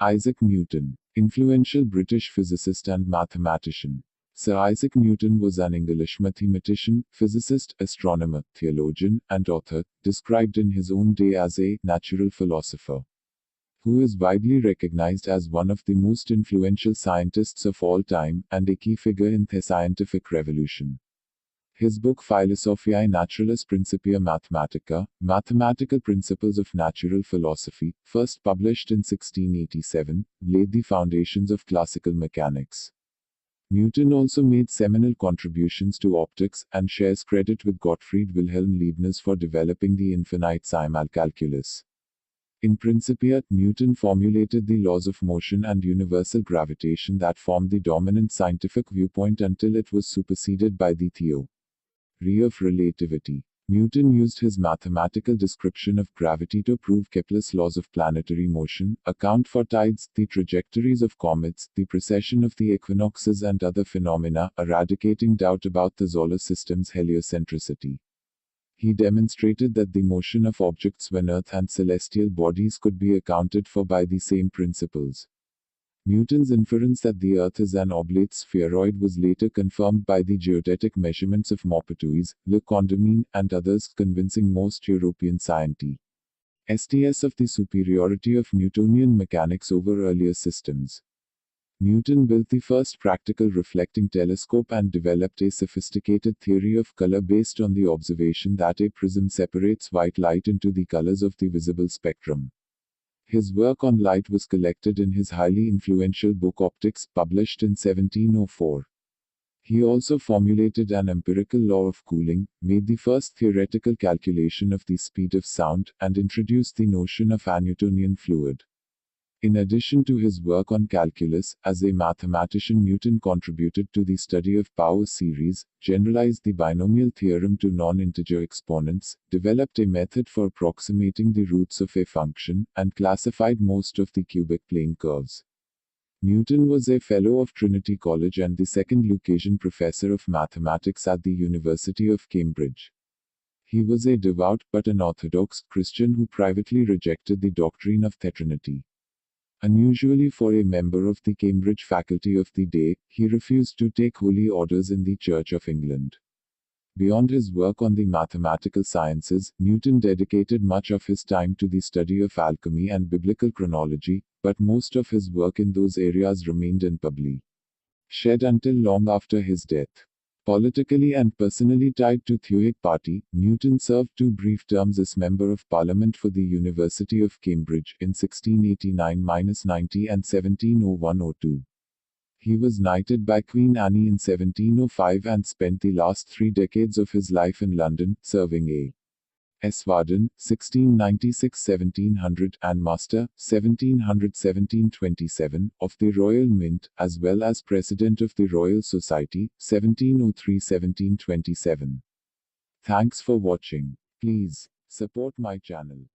Isaac Newton, influential British physicist and mathematician. Sir Isaac Newton was an English mathematician, physicist, astronomer, theologian, and author, described in his own day as a natural philosopher, who is widely recognized as one of the most influential scientists of all time, and a key figure in the scientific revolution. His book Philosophiae Naturalis Principia Mathematica, Mathematical Principles of Natural Philosophy, first published in 1687, laid the foundations of classical mechanics. Newton also made seminal contributions to optics, and shares credit with Gottfried Wilhelm Leibniz for developing the infinitesimal calculus. In Principia, Newton formulated the laws of motion and universal gravitation that formed the dominant scientific viewpoint until it was superseded by the theory of relativity. Newton used his mathematical description of gravity to prove Kepler's laws of planetary motion, account for tides, the trajectories of comets, the precession of the equinoxes, and other phenomena, eradicating doubt about the solar system's heliocentricity. He demonstrated that the motion of objects when Earth and celestial bodies could be accounted for by the same principles. Newton's inference that the Earth is an oblate spheroid was later confirmed by the geodetic measurements of Maupertuis, Le Condamine, and others, convincing most European scientists of the superiority of Newtonian mechanics over earlier systems. Newton built the first practical reflecting telescope and developed a sophisticated theory of color based on the observation that a prism separates white light into the colors of the visible spectrum. His work on light was collected in his highly influential book Optics, published in 1704. He also formulated an empirical law of cooling, made the first theoretical calculation of the speed of sound, and introduced the notion of a Newtonian fluid. In addition to his work on calculus, as a mathematician, Newton contributed to the study of power series, generalized the binomial theorem to non-integer exponents, developed a method for approximating the roots of a function, and classified most of the cubic plane curves. Newton was a Fellow of Trinity College and the second Lucasian Professor of Mathematics at the University of Cambridge. He was a devout, but unorthodox, Christian who privately rejected the doctrine of the Trinity. Unusually for a member of the Cambridge faculty of the day, he refused to take holy orders in the Church of England. Beyond his work on the mathematical sciences, Newton dedicated much of his time to the study of alchemy and biblical chronology, but most of his work in those areas remained unpublished until long after his death. Politically and personally tied to the Whig Party, Newton served 2 brief terms as Member of Parliament for the University of Cambridge in 1689–90 and 1701–02. He was knighted by Queen Anne in 1705 and spent the last 3 decades of his life in London, serving a Warden, 1696–1700, and Master, 1700–1727, of the Royal Mint, as well as President of the Royal Society, 1703–1727. Thanks for watching. Please support my channel.